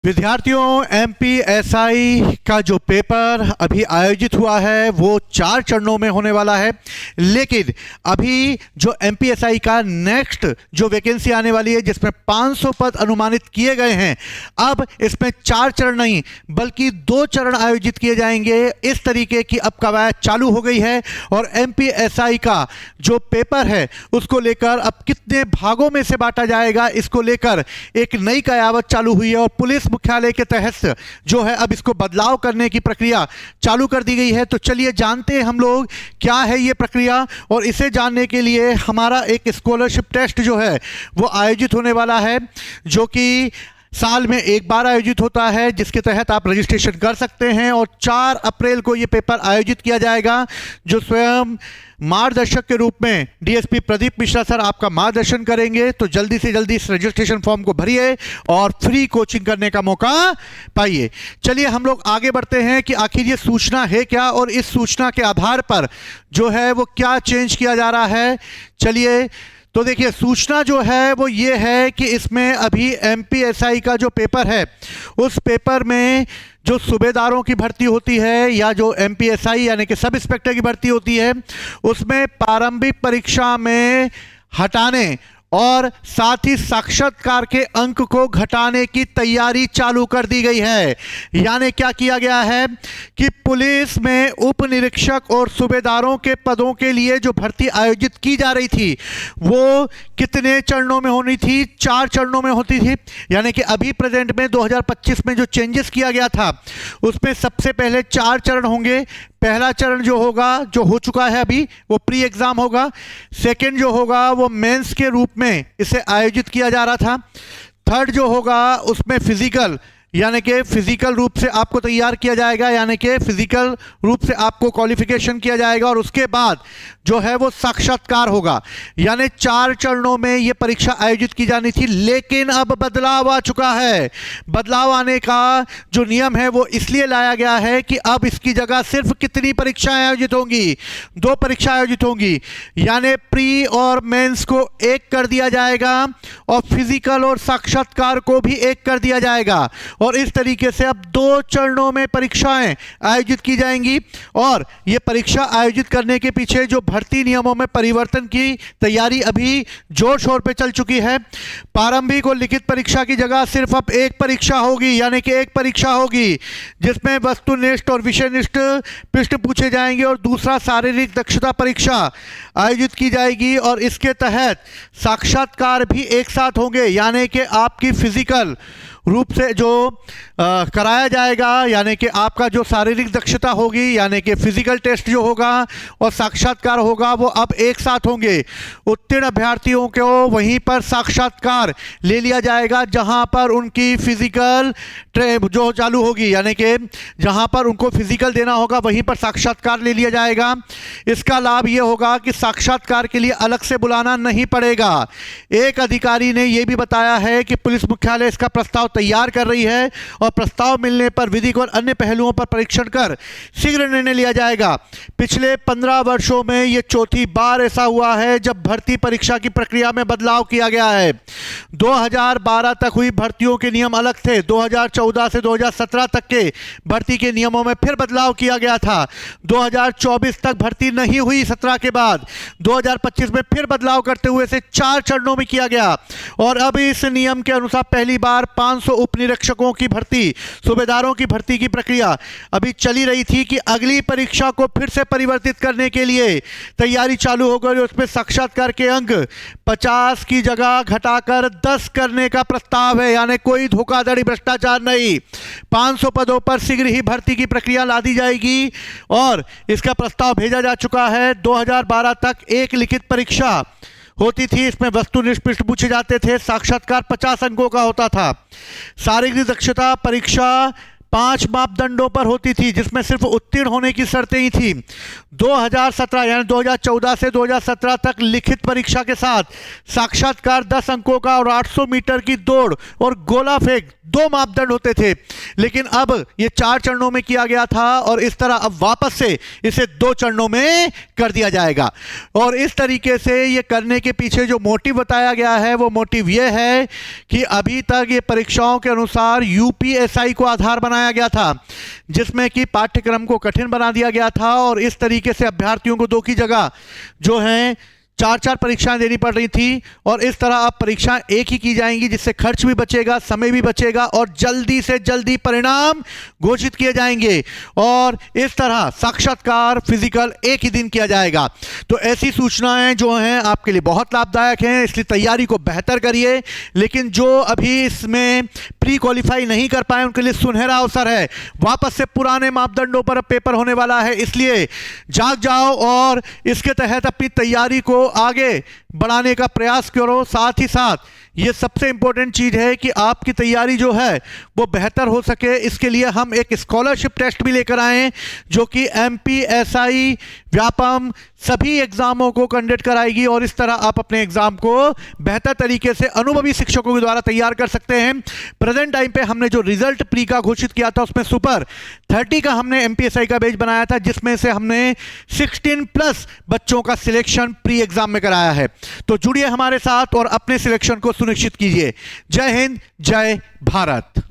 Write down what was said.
विद्यार्थियों, एमपीएसआई का जो पेपर अभी आयोजित हुआ है वो 4 चरणों में होने वाला है। लेकिन अभी जो एमपीएसआई का नेक्स्ट जो वैकेंसी आने वाली है जिसमें 500 पद अनुमानित किए गए हैं, अब इसमें 4 चरण नहीं बल्कि 2 चरण आयोजित किए जाएंगे। इस तरीके की अब कवायद चालू हो गई है और एमपीएसआई का जो पेपर है उसको लेकर अब कितने भागों में से बांटा जाएगा, इसको लेकर एक नई कयावत चालू हुई है और पुलिस मुख्यालय के तहत जो है अब इसको बदलाव करने की प्रक्रिया चालू कर दी गई है। तो चलिए जानते हैं हम लोग क्या है ये प्रक्रिया, और इसे जानने के लिए हमारा एक स्कॉलरशिप टेस्ट जो है वो आयोजित होने वाला है, जो कि साल में एक बार आयोजित होता है, जिसके तहत आप रजिस्ट्रेशन कर सकते हैं। और 4 अप्रैल को ये पेपर आयोजित किया जाएगा, जो स्वयं मार्गदर्शक के रूप में डीएसपी प्रदीप मिश्रा सर आपका मार्गदर्शन करेंगे। तो जल्दी से जल्दी इस रजिस्ट्रेशन फॉर्म को भरिए और फ्री कोचिंग करने का मौका पाइए। चलिए हम लोग आगे बढ़ते हैं कि आखिर ये सूचना है क्या और इस सूचना के आधार पर जो है वो क्या चेंज किया जा रहा है। चलिए तो देखिए, सूचना जो है वो ये है कि इसमें अभी एमपीएसआई का जो पेपर है उस पेपर में जो सूबेदारों की भर्ती होती है या जो एमपीएसआई यानी कि सब इंस्पेक्टर की भर्ती होती है उसमें प्रारंभिक परीक्षा में हटाने और साथ ही साक्षात्कार के अंक को घटाने की तैयारी चालू कर दी गई है। यानी क्या किया गया है कि पुलिस में उप निरीक्षक और सूबेदारों के पदों के लिए जो भर्ती आयोजित की जा रही थी वो कितने चरणों में होनी थी? 4 चरणों में होती थी। यानी कि अभी प्रेजेंट में 2025 में जो चेंजेस किया गया था उसमें सबसे पहले 4 चरण होंगे। पहला चरण जो होगा, जो हो चुका है अभी, वो प्री एग्जाम होगा। सेकंड जो होगा वो मेंस के रूप में इसे आयोजित किया जा रहा था। थर्ड जो होगा उसमें फिजिकल यानी कि फिजिकल रूप से आपको तैयार किया जाएगा, यानी कि फिजिकल रूप से आपको क्वालिफिकेशन किया जाएगा। और उसके बाद जो है वो साक्षात्कार होगा। यानी 4 चरणों में ये परीक्षा आयोजित की जानी थी। लेकिन अब बदलाव आ चुका है। बदलाव आने का जो नियम है वो इसलिए लाया गया है कि अब इसकी जगह सिर्फ कितनी परीक्षाएं आयोजित होंगी? 2 परीक्षा आयोजित होंगी। यानी प्री और मेंस को एक कर दिया जाएगा और फिजिकल और साक्षात्कार को भी एक कर दिया जाएगा। और इस तरीके से अब 2 चरणों में परीक्षाएं आयोजित की जाएंगी। और यह परीक्षा आयोजित करने के पीछे जो भर्ती नियमों में परिवर्तन की तैयारी अभी जोर शोर पे चल चुकी है। प्रारंभिक और लिखित परीक्षा की जगह सिर्फ अब एक परीक्षा होगी, यानी कि एक परीक्षा होगी जिसमें वस्तुनिष्ठ और विषयनिष्ठ प्रश्न पूछे जाएंगे। और दूसरा शारीरिक दक्षता परीक्षा आयोजित की जाएगी और इसके तहत साक्षात्कार भी एक साथ होंगे। यानी कि आपकी फिजिकल रूप से जो कराया जाएगा, यानी कि आपका जो शारीरिक दक्षता होगी यानी कि फिजिकल टेस्ट जो होगा और साक्षात्कार होगा वो अब एक साथ होंगे। उत्तीर्ण अभ्यर्थियों को वहीं पर साक्षात्कार ले लिया जाएगा जहां पर उनकी फिजिकल जो चालू होगी, यानी कि जहां पर उनको फिजिकल देना होगा वहीं पर साक्षात्कार ले लिया जाएगा। इसका लाभ ये होगा कि साक्षात्कार के लिए अलग से बुलाना नहीं पड़ेगा। एक अधिकारी ने यह भी बताया है कि पुलिस मुख्यालय इसका प्रस्ताव तैयार कर रही है और प्रस्ताव मिलने पर विधिक और अन्य पहलुओं पर परीक्षण कर शीघ्र निर्णय लिया जाएगा। पिछले 15 वर्षों में यह चौथी बार ऐसा हुआ है जब भर्ती परीक्षा की प्रक्रिया में बदलाव किया गया है। 2012 तक हुई भर्तियों के नियम अलग थे। 2014 से 2017 तक के भर्ती के नियमों में फिर बदलाव किया गया था। 2024 तक भर्ती नहीं हुई 17 के बाद 2025 में फिर बदलाव करते हुए इसे 4 चरणों में किया गया। और अब इस नियम के अनुसार पहली बार 500 उप निरीक्षकों की भर्ती, सूबेदारों की भर्ती की प्रक्रिया अभी चली रही थी कि अगली परीक्षा को फिर से परिवर्तित करने के लिए तैयारी चालू हो गई। उसमें साक्षात्कार के अंक 50 की जगह घटाकर 10 करने का प्रस्ताव है। यानी कोई धोखाधड़ी, भ्रष्टाचार नहीं। 500 पदों पर शीघ्र ही भर्ती की प्रक्रिया ला दी जाएगी और इसका प्रस्ताव भेजा जा चुका है। 2012 तक एक लिखित परीक्षा होती थी, इसमें वस्तुनिष्ठ प्रश्न पूछे जाते थे। साक्षात्कार 50 अंकों का होता था। शारीरिक दक्षता परीक्षा 5 मापदंडों पर होती थी, जिसमें सिर्फ उत्तीर्ण होने की शर्तें ही थी। 2017 यानी 2014 से 2017 तक लिखित परीक्षा के साथ साक्षात्कार 10 अंकों का और 800 मीटर की दौड़ और गोला फेंक 2 मापदंड होते थे। लेकिन अब ये 4 चरणों में किया गया था और इस तरह अब वापस से इसे 2 चरणों में कर दिया जाएगा। और इस तरीके से ये करने के पीछे जो मोटिव बताया गया है वो मोटिव ये है कि अभी तक ये परीक्षाओं के अनुसार यूपीएसआई को आधार बनाया गया था, जिसमें कि पाठ्यक्रम को कठिन बना दिया गया था और इस तरीके से अभ्यर्थियों को 2 की जगह जो है 4-4 परीक्षाएं देनी पड़ रही थी। और इस तरह अब परीक्षाएं एक ही की जाएंगी, जिससे खर्च भी बचेगा, समय भी बचेगा और जल्दी से जल्दी परिणाम घोषित किए जाएंगे। और इस तरह साक्षात्कार फिजिकल एक ही दिन किया जाएगा। तो ऐसी सूचनाएं जो हैं आपके लिए बहुत लाभदायक हैं, इसलिए तैयारी को बेहतर करिए। लेकिन जो अभी इसमें प्री क्वालिफाई नहीं कर पाए उनके लिए सुनहरा अवसर है, वापस से पुराने मापदंडों पर अब पेपर होने वाला है, इसलिए जाग जाओ और इसके तहत अपनी तैयारी को आगे बढ़ाने का प्रयास करो। साथ ही साथ ये सबसे इंपॉर्टेंट चीज है कि आपकी तैयारी जो है वो बेहतर हो सके। इसके लिए हम एक स्कॉलरशिप टेस्ट भी लेकर आए जो कि एमपीएसआई व्यापम सभी एग्जामों को कंडक्ट कराएगी और इस तरह आप अपने एग्जाम को बेहतर तरीके से अनुभवी शिक्षकों के द्वारा तैयार कर सकते हैं। प्रेजेंट टाइम पे हमने जो रिजल्ट प्री का घोषित किया था उसमें सुपर 30 का हमने एमपीएसआई का बैच बनाया था, जिसमें से हमने 16+ बच्चों का सिलेक्शन प्री एग्जाम में कराया है। तो जुड़िए हमारे साथ और अपने सिलेक्शन को सुनिश्चित कीजिए। जय हिंद, जय भारत।